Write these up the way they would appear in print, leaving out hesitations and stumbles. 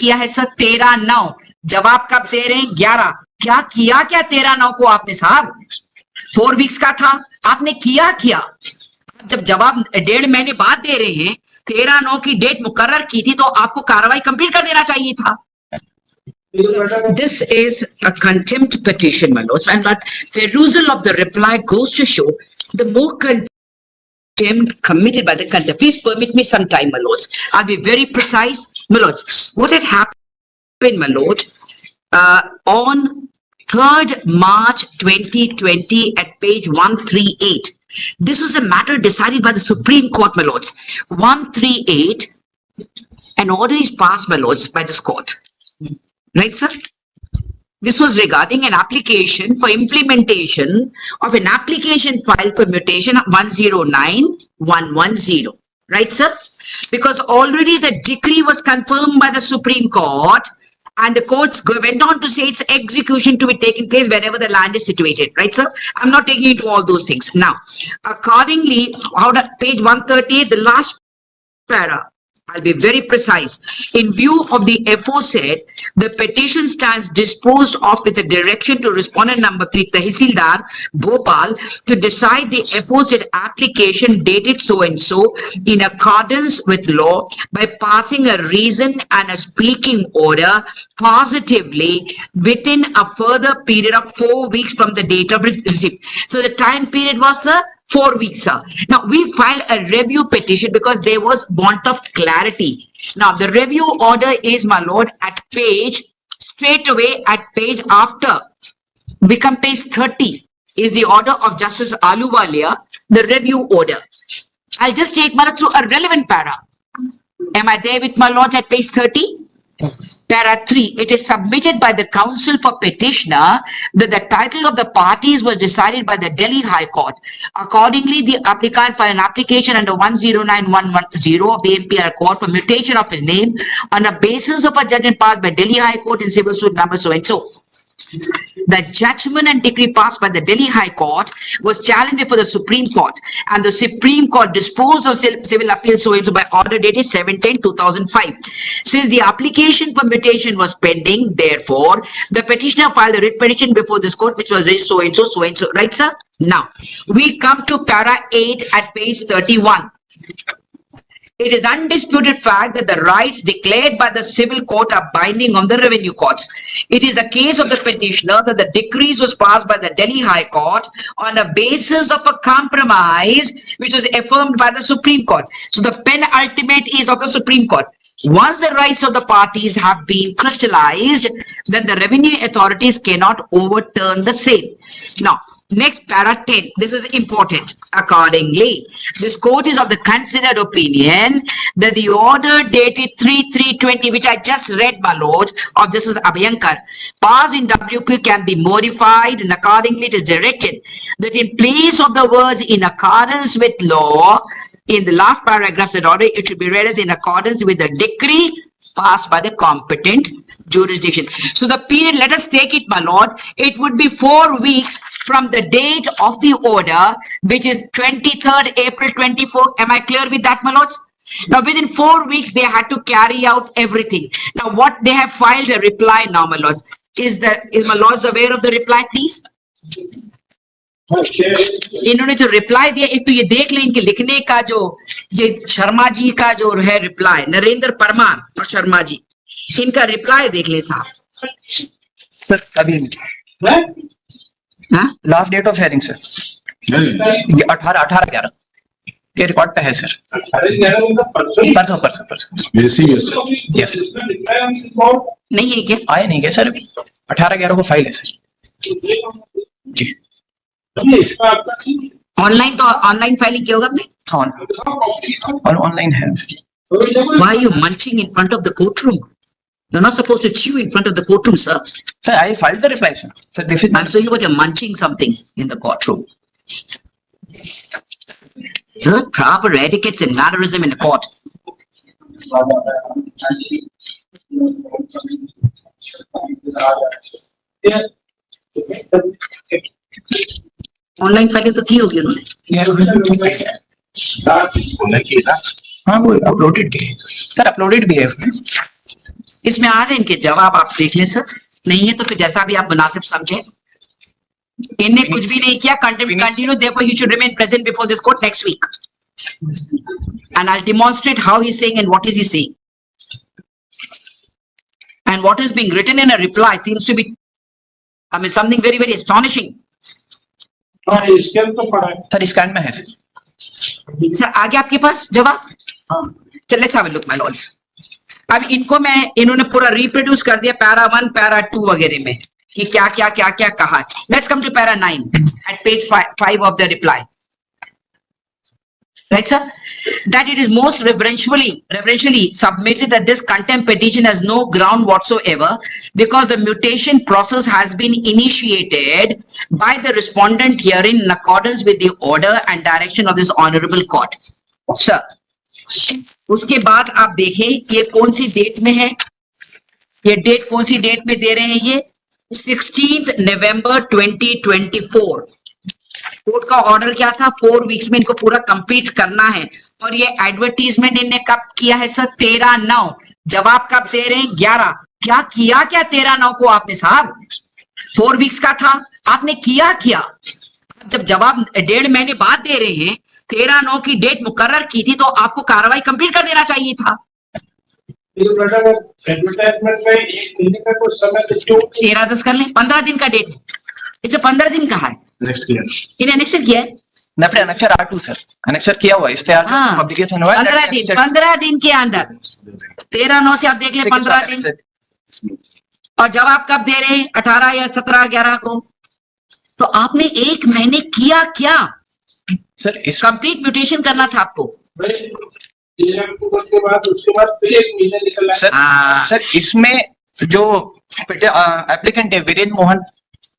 किया है सर? 13/9। जवाब कब दे रहे हैं? 11। क्या किया क्या 13/9 को आपने साहब? 4 वीक्स का था, आपने किया क्या? जब जवाब 1.5 महीने बाद दे रहे हैं, 13/9 की डेट मुकर्रर की थी, तो आपको कार्रवाई कंप्लीट कर देना चाहिए था। This is a contempt petition, my lords, and but perusal of the reply goes to show the more contempt committed by the contempt. Please permit me some time, my lords. I'll be very precise, my lords. What had happened, my lord, on 3rd March 2020 at page 138. This was a matter decided by the Supreme Court, my lords. 138, an order is passed, my lords, by this court. Right, sir? This was regarding an application for implementation of an application file for mutation 109110. Right, sir? Because already the decree was confirmed by the Supreme Court, and the courts went on to say its execution to be taken place wherever the land is situated. Right, sir? I'm not taking into all those things. Now, accordingly, out of page 138, the last para, I'll be very precise. In view of the aforesaid, the petition stands disposed of with a direction to respondent number 3, Tehsildar Bhopal, to decide the aforesaid application dated so and so in accordance with law by passing a reason and a speaking order positively within a further period of 4 weeks from the date of receipt. So the time period was 4 weeks, sir. Now, we filed a review petition because there was want of clarity. Now, the review order is, my lord, at page, straight away at page after, become page 30, is the order of Justice Ahluwalia, the review order. I'll just take, my lord, through a relevant para. Am I there with my lords at page 30? Para 3, it is submitted by the counsel for petitioner that the title of the parties was decided by the Delhi High Court. Accordingly, the applicant filed an application under 109110 of the NPR Court for mutation of his name on the basis of a judgment passed by Delhi High Court in civil suit number so and so. The judgment and decree passed by the Delhi High Court was challenged before the Supreme Court, and the Supreme Court disposed of civil appeal so and so by order dated 7/10/2005. Since the application for mutation was pending, therefore, the petitioner filed a writ petition before this court, which was raised so and so, so and so. Right, sir? Now, we come to para 8 at page 31. It is undisputed fact that the rights declared by the civil court are binding on the revenue courts. It is a case of the petitioner that the decrees was passed by the Delhi High Court on a basis of a compromise which was affirmed by the Supreme Court. So the penultimate is of the Supreme Court. Once the rights of the parties have been crystallized, then the revenue authorities cannot overturn the same. Now, next para 10, this is important. Accordingly, this court is of the considered opinion that the order dated 3/3/20, which I just read, my lord, of this is Abhyankar, passed in WP can be modified, and accordingly it is directed that in place of the words in accordance with law, in the last paragraphs of the order, it should be read as in accordance with the decree passed by the competent jurisdiction. So the period, let us take it, my lord, it would be 4 weeks from the date of the order, which is 23rd April 24. Am I clear with that, my lords? Now, within 4 weeks, they had to carry out everything. Now, what they have filed a reply now, my lords. Is my lords aware of the reply, please? इन्होंने जो reply दिया, एक तो ये देख लें इनके लिखने का, जो ये शर्मा जी का जो है रिप्लाई, नरेंद्र परमार और शर्मा जी, इनका रिप्लाई देख लें साहब. सर अभी last date of hearing sir 18/11 ये रिकॉर्ड पे है सर. परसों यस नहीं है क्या? आया नहीं क्या सर? 18/11 को फाइल है सर जी. ऑनलाइन तो ऑनलाइन फाइलिंग किया होगा आपने? ऑनलाइन है. Why are you munching in front of the courtroom? You're not supposed to chew in front of the courtroom, sir. Sir, I filed the reply, sir. Sir, this is. I'm saying about you're munching something in the courtroom. The proper etiquettes and mannerism in the court. Online filing तो की होगी उन्होंने. हाँ वो uploaded भी है sir, uploaded भी है उसमें. इसमें आ रहे इनके जवाब, आप देख लें सर, नहीं है तो फिर जैसा भी आप मुनासिब समझे। इनने कुछ भी नहीं किया, continue, therefore he should remain present before this court next week, and I'll demonstrate how he's saying and what is he saying, and what is being written in a reply seems to be, I mean, something very very astonishing. Scan तो पड़ा है। Sir scan में है sir. Sir आगे आपके पास जवाब, चल let's have a look my Lord's. अब इनको इन्होंने पूरा रिप्रोड्यूस कर दिया पैरा 1 पैरा 2 वगैरह में कि क्या क्या क्या क्या कहा। Let's come to para 9 eight page 5 of the reply, right sir, that it is most reverentially submitted that this contempt petition has no ground whatsoever because the mutation process has been initiated by the respondent herein in accordance with the order and direction of this honorable court, sir. उसके बाद आप देखें ये कौन सी date में है, ये date कौन सी डेट में दे रहे हैं, ये 16 नवंबर 2024। कोर्ट का ऑर्डर क्या था, 4 वीक्स में इनको पूरा कंप्लीट करना है। और ये एडवर्टीजमेंट इनने कब किया है सर, 13/9। जवाब कब दे रहे हैं, 11। क्या किया क्या 13/9 को आपने साहब, 4 वीक्स का था, आपने किया क्या? जब जवाब 1.5 महीने बाद दे रहे हैं, 13/9 की डेट मुकर्रर की थी, तो आपको कार्रवाई कंप्लीट कर देना चाहिए था। एडवर्टाइजमेंट में 1 महीने का कुछ समय तो क्यों 13-10 कर लें, 15 दिन का डेट है, इसे 15 दिन कहा है, नेक्स्ट किया इन्हें एनेक्सर किया है। नफरे अनेक्सर R2 सर, अनेक्सर किया हुआ है, इश्तेहार हाँ, पब्लिकेशन हुआ है 15 दिन के अंदर, 13/9 से आप देख लें 15 दिन। और जवाब कब दे रहे हैं, 18 या 17-11 को। तो आपने 1 महीने किया क्या सर? इस कंप्लीट म्यूटेशन करना था आपको। उसके बाद फिर 1 महीना निकला सर, सर इसमें जो एप्लीकेंट है वीरेंद्र मोहन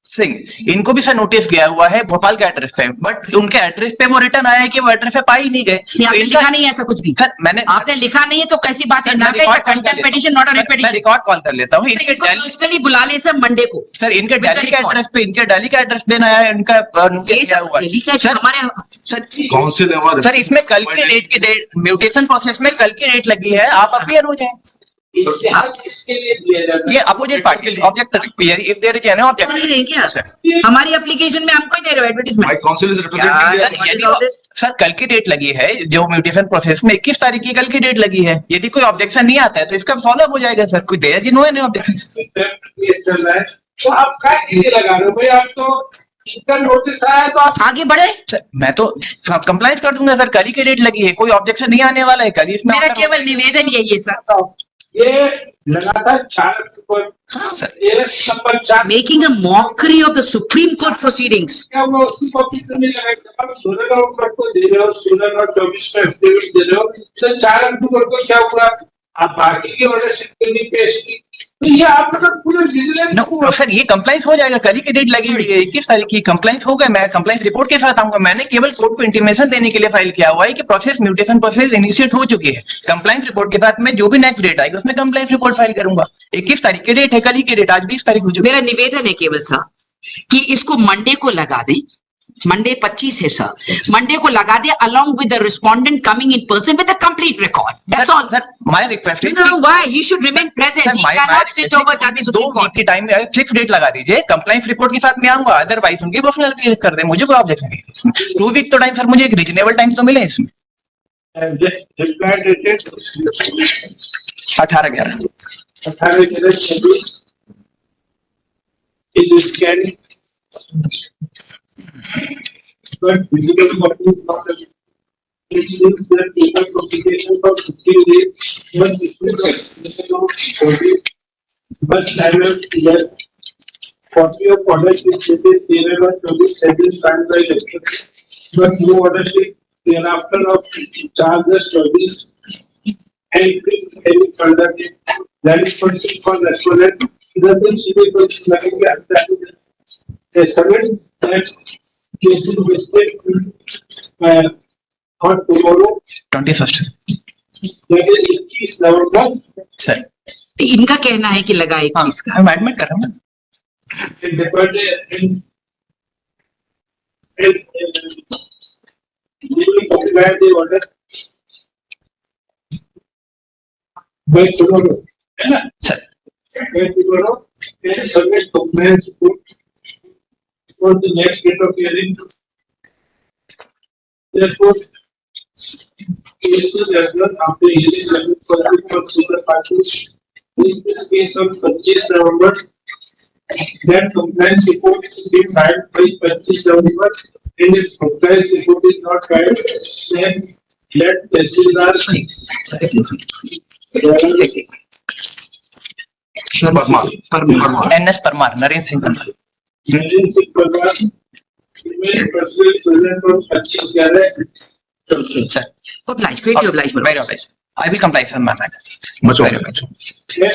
सिंह, इनको भी सर नोटिस गया हुआ है भोपाल के एड्रेस पे, बट उनके एड्रेस पे वो रिटर्न आया है कि वो एड्रेस पे पा ही नहीं गए। नहीं, आपने लिखा नहीं है ऐसा कुछ भी, सर मैंने आपने लिखा नहीं है तो कैसी बात है, contempt petition not a repetition. मैं रिकॉर्ड कॉल कर लेता हूँ, पर्सनली बुला ले सर मंडे को। सर इनके दिल्ली के एड्रेस पे, इनके दिल्ली का एड्रेस पे आया है, इनका नोटिस गया हुआ है सर हमारे सर। काउंसिल सर इसमें कल की डेट म्यूटेशन प्रोसेस में कल की डेट लगी है, आप अपीयर हो जाए। इसके लिए दिया जाता है। ये opposite party object if there is an object क्या हमारी एप्लीकेशन में हमको ही दे रहे हो advertisement. My counsel is representing sir कल की डेट लगी है, जो म्यूटेशन प्रोसेस में 21 तारीख की कल की डेट लगी है। यदि कोई ऑब्जेक्शन नहीं आता है तो इसका फॉलो अप हो जाएगा सर, कोई देयर जी नो एनी ऑब्जेक्शन। चल रहा है तो आप क्या कीजिए लगा रहे हो भाई, आप तो इनका नोटिस आया तो आप आगे बढ़े। सर मैं तो कंप्लाइंस कर दूंगा सर, कल ही की डेट लगी है, कोई ऑब्जेक्शन नहीं आने वाला है कल इसमें। मेरा केवल निवेदन यही है सर, ये लगातार 4 नंबर हाँ sir, 4 making a mockery of the supreme court proceedings. क्या वो उसी कॉपी तो नहीं लगाएगा, आप 16 नंबर को दे रहे हो, 16 और 24 का एफिडेविट दे रहे हो, तो 4 नंबर को क्या हुआ, आप बाकी की ऑर्डर शीट नहीं पेश की, तो ये आप लोग पूरा विजिलेंस नो सर ये कंप्लाइंस हो जाएगा, कल ही की डेट लगी हुई है 21 तारीख की, कंप्लाइंस हो गया। मैं कंप्लाइंस रिपोर्ट के साथ आऊंगा, मैंने केवल कोर्ट को इंटीमेशन देने के लिए फाइल किया हुआ है कि प्रोसेस म्यूटेशन प्रोसेस इनिशिएट हो चुकी है। कंप्लाइंस रिपोर्ट के साथ में जो भी नेक्स्ट डेट आएगी उसमें कंप्लाइंस रिपोर्ट फाइल करूंगा। 21 तारीख की डेट है, कल ही की डेट, आज 20 तारीख हो चुकी है। मेरा निवेदन है केवल सर कि इसको मंडे को लगा दें, मंडे 25 है सर, मंडे को लगा दे along with the respondent coming in person with a complete record. That's all. Sir my request No, no, why? He should remain present. He cannot sit over at the 2 Supreme week Court. की time में fix date लगा दीजिए, compliance report के साथ मैं आऊंगा, otherwise उनके personal case कर दे, मुझे कोई ऑब्जेक्शन नहीं है इसमें। 2 वीक तो टाइम सर, मुझे एक रीजनेबल टाइम तो मिले इसमें। 18/11 but physical copy is not available. It seems that paper publication for 15 days was issued on 40, but standard clear. Copy of order sheet dated 13/24 signed by the executive, but no order sheet thereafter of charges 24 and any further date. That is pursuant for respondent. The thing should be put a summons that case is listed for tomorrow, 21st that is 21 November. Sir. तो इनका कहना है कि लगा 21 का। मैं admit कर रहा हूँ। And the and you will comply the order by tomorrow. है ना? Sir When you know, can submit complaints for the next date of hearing. Therefore, cases as well after hearing for the parties. In this case of 25 November, that compliance report is being filed by 25 November, and if compliance report is not filed, then let Tehsildar NS Parmar Narendra Singh Parmar Naren Singh Parmar remain present on 25/11. Sir Oblige, greatly obliged, my very lords. obliged I will comply sir ma'am Much very obliged. obliged Okay.